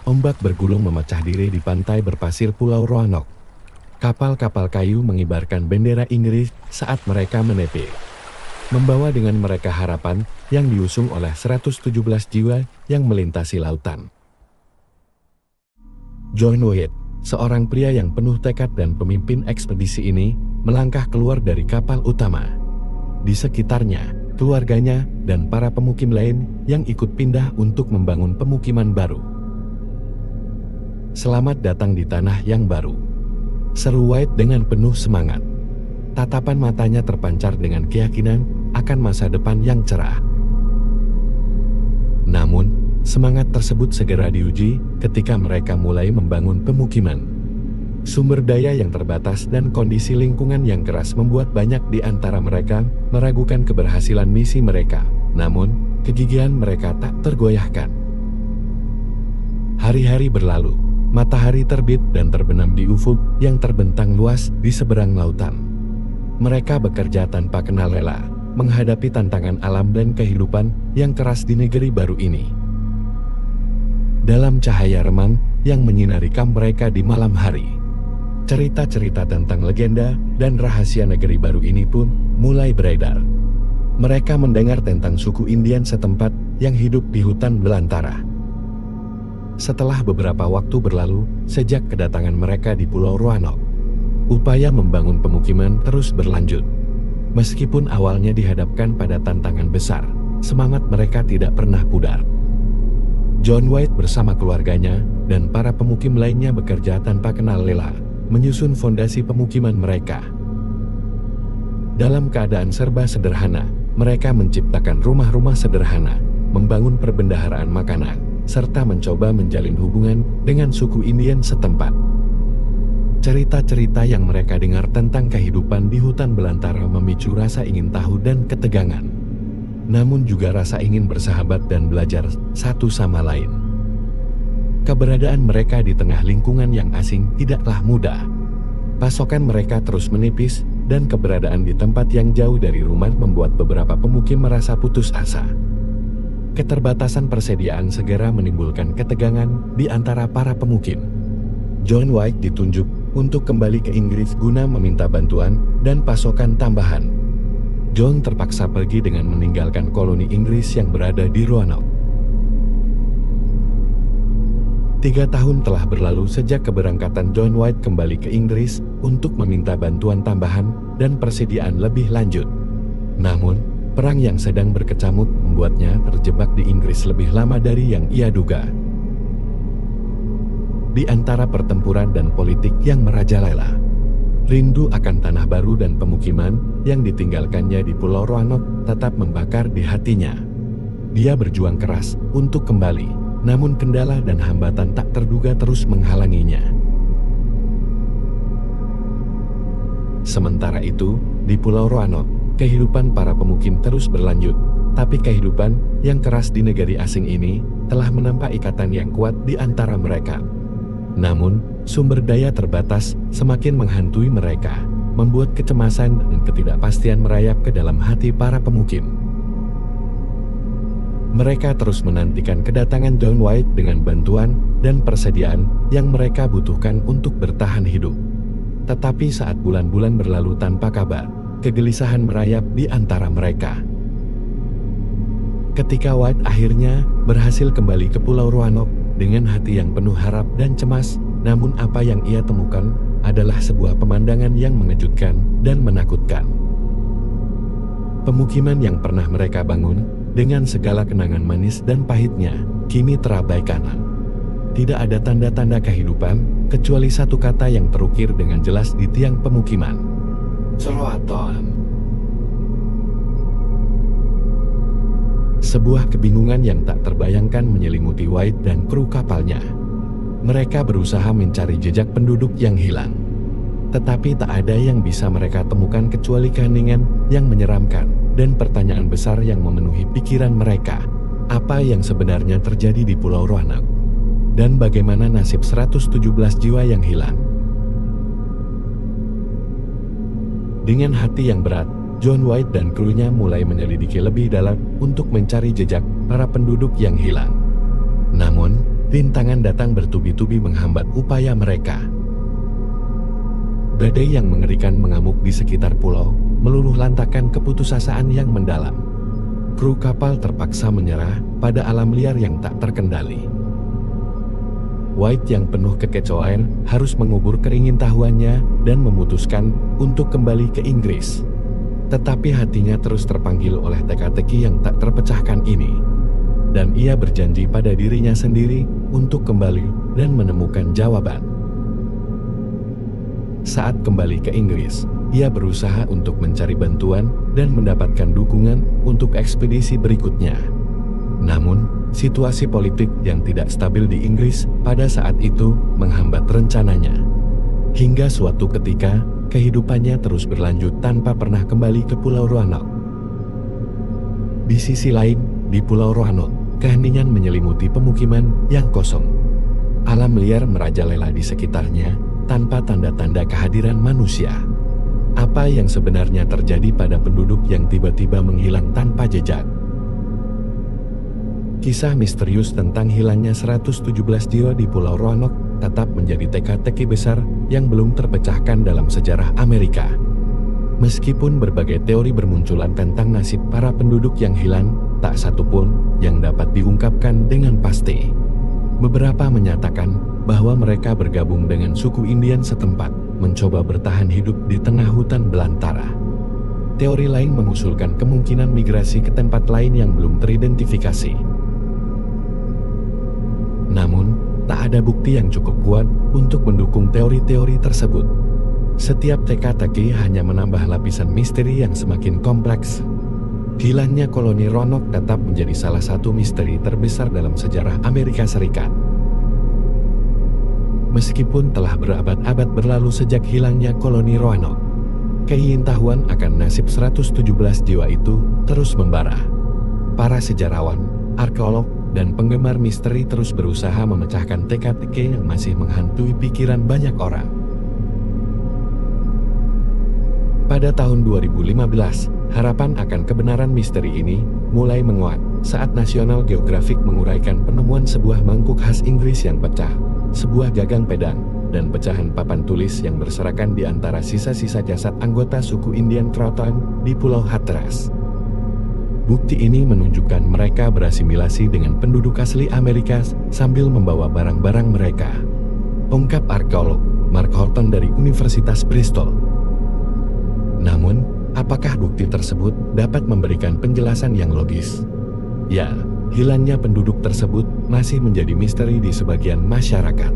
Ombak bergulung memecah diri di pantai berpasir Pulau Roanoke. Kapal-kapal kayu mengibarkan bendera Inggris saat mereka menepi, membawa dengan mereka harapan yang diusung oleh 117 jiwa yang melintasi lautan. John White, seorang pria yang penuh tekad dan pemimpin ekspedisi ini, melangkah keluar dari kapal utama. Di sekitarnya, keluarganya dan para pemukim lain yang ikut pindah untuk membangun pemukiman baru. "Selamat datang di tanah yang baru," seru White dengan penuh semangat. Tatapan matanya terpancar dengan keyakinan akan masa depan yang cerah. Namun, semangat tersebut segera diuji ketika mereka mulai membangun pemukiman. Sumber daya yang terbatas dan kondisi lingkungan yang keras membuat banyak di antara mereka meragukan keberhasilan misi mereka. Namun, kegigihan mereka tak tergoyahkan. Hari-hari berlalu, matahari terbit dan terbenam di ufuk yang terbentang luas di seberang lautan. Mereka bekerja tanpa kenal lelah, menghadapi tantangan alam dan kehidupan yang keras di negeri baru ini. Dalam cahaya remang yang menyinari kamp mereka di malam hari, cerita-cerita tentang legenda dan rahasia negeri baru ini pun mulai beredar. Mereka mendengar tentang suku Indian setempat yang hidup di hutan belantara. Setelah beberapa waktu berlalu sejak kedatangan mereka di Pulau Roanoke, upaya membangun pemukiman terus berlanjut. Meskipun awalnya dihadapkan pada tantangan besar, semangat mereka tidak pernah pudar. John White bersama keluarganya dan para pemukim lainnya bekerja tanpa kenal lelah, menyusun fondasi pemukiman mereka. Dalam keadaan serba sederhana, mereka menciptakan rumah-rumah sederhana, membangun perbendaharaan makanan, serta mencoba menjalin hubungan dengan suku Indian setempat. Cerita-cerita yang mereka dengar tentang kehidupan di hutan belantara memicu rasa ingin tahu dan ketegangan. Namun juga rasa ingin bersahabat dan belajar satu sama lain. Keberadaan mereka di tengah lingkungan yang asing tidaklah mudah. Pasokan mereka terus menipis dan keberadaan di tempat yang jauh dari rumah membuat beberapa pemukim merasa putus asa. Keterbatasan persediaan segera menimbulkan ketegangan di antara para pemukim. John White ditunjuk untuk kembali ke Inggris guna meminta bantuan dan pasokan tambahan. John terpaksa pergi dengan meninggalkan koloni Inggris yang berada di Roanoke. 3 tahun telah berlalu sejak keberangkatan John White kembali ke Inggris untuk meminta bantuan tambahan dan persediaan lebih lanjut. Namun, perang yang sedang berkecamuk membuatnya terjebak di Inggris lebih lama dari yang ia duga. Di antara pertempuran dan politik yang merajalela, rindu akan tanah baru dan pemukiman yang ditinggalkannya di Pulau Roanoke tetap membakar di hatinya. Dia berjuang keras untuk kembali, namun kendala dan hambatan tak terduga terus menghalanginya. Sementara itu, di Pulau Roanoke, kehidupan para pemukim terus berlanjut, tapi kehidupan yang keras di negeri asing ini telah menampak ikatan yang kuat di antara mereka. Namun, sumber daya terbatas semakin menghantui mereka, membuat kecemasan dan ketidakpastian merayap ke dalam hati para pemukim. Mereka terus menantikan kedatangan John White dengan bantuan dan persediaan yang mereka butuhkan untuk bertahan hidup. Tetapi saat bulan-bulan berlalu tanpa kabar, kegelisahan merayap di antara mereka. Ketika White akhirnya berhasil kembali ke Pulau Roanoke dengan hati yang penuh harap dan cemas, namun apa yang ia temukan adalah sebuah pemandangan yang mengejutkan dan menakutkan. Pemukiman yang pernah mereka bangun dengan segala kenangan manis dan pahitnya kini terabaikan. Tidak ada tanda-tanda kehidupan kecuali satu kata yang terukir dengan jelas di tiang pemukiman: Ceroaton. Sebuah kebingungan yang tak terbayangkan menyelimuti White dan kru kapalnya. Mereka berusaha mencari jejak penduduk yang hilang, tetapi tak ada yang bisa mereka temukan kecuali keheningan yang menyeramkan dan pertanyaan besar yang memenuhi pikiran mereka. Apa yang sebenarnya terjadi di Pulau Roanoke? Dan bagaimana nasib 117 jiwa yang hilang? Dengan hati yang berat, John White dan krunya mulai menyelidiki lebih dalam untuk mencari jejak para penduduk yang hilang. Namun, rintangan datang bertubi-tubi menghambat upaya mereka. Badai yang mengerikan mengamuk di sekitar pulau, meluluh lantakan keputusasaan yang mendalam. Kru kapal terpaksa menyerah pada alam liar yang tak terkendali. White yang penuh kekecoan harus mengubur keingintahuannya dan memutuskan untuk kembali ke Inggris. Tetapi hatinya terus terpanggil oleh teka-teki yang tak terpecahkan ini. Dan ia berjanji pada dirinya sendiri untuk kembali dan menemukan jawaban. Saat kembali ke Inggris, ia berusaha untuk mencari bantuan dan mendapatkan dukungan untuk ekspedisi berikutnya. Namun, situasi politik yang tidak stabil di Inggris pada saat itu menghambat rencananya. Hingga suatu ketika, kehidupannya terus berlanjut tanpa pernah kembali ke Pulau Roanoke. Di sisi lain, di Pulau Roanoke, keheningan menyelimuti pemukiman yang kosong. Alam liar merajalela di sekitarnya tanpa tanda-tanda kehadiran manusia. Apa yang sebenarnya terjadi pada penduduk yang tiba-tiba menghilang tanpa jejak? Kisah misterius tentang hilangnya 117 jiwa di Pulau Roanoke tetap menjadi teka-teki besar yang belum terpecahkan dalam sejarah Amerika. Meskipun berbagai teori bermunculan tentang nasib para penduduk yang hilang, tak satu pun yang dapat diungkapkan dengan pasti. Beberapa menyatakan bahwa mereka bergabung dengan suku Indian setempat, mencoba bertahan hidup di tengah hutan belantara. Teori lain mengusulkan kemungkinan migrasi ke tempat lain yang belum teridentifikasi. Namun, tak ada bukti yang cukup kuat untuk mendukung teori-teori tersebut. Setiap teka-teki hanya menambah lapisan misteri yang semakin kompleks. Hilangnya koloni Roanoke tetap menjadi salah satu misteri terbesar dalam sejarah Amerika Serikat. Meskipun telah berabad-abad berlalu sejak hilangnya koloni Roanoke, keingintahuan akan nasib 117 jiwa itu terus membara. Para sejarawan, arkeolog, dan penggemar misteri terus berusaha memecahkan teka-teki yang masih menghantui pikiran banyak orang. Pada tahun 2015, harapan akan kebenaran misteri ini mulai menguat saat National Geographic menguraikan penemuan sebuah mangkuk khas Inggris yang pecah, sebuah gagang pedang, dan pecahan papan tulis yang berserakan di antara sisa-sisa jasad anggota suku Indian Croatan di Pulau Hatteras. Bukti ini menunjukkan mereka berasimilasi dengan penduduk asli Amerika sambil membawa barang-barang mereka. Ungkap arkeolog Mark Horton dari Universitas Bristol. Namun, apakah bukti tersebut dapat memberikan penjelasan yang logis? Ya, hilangnya penduduk tersebut masih menjadi misteri di sebagian masyarakat.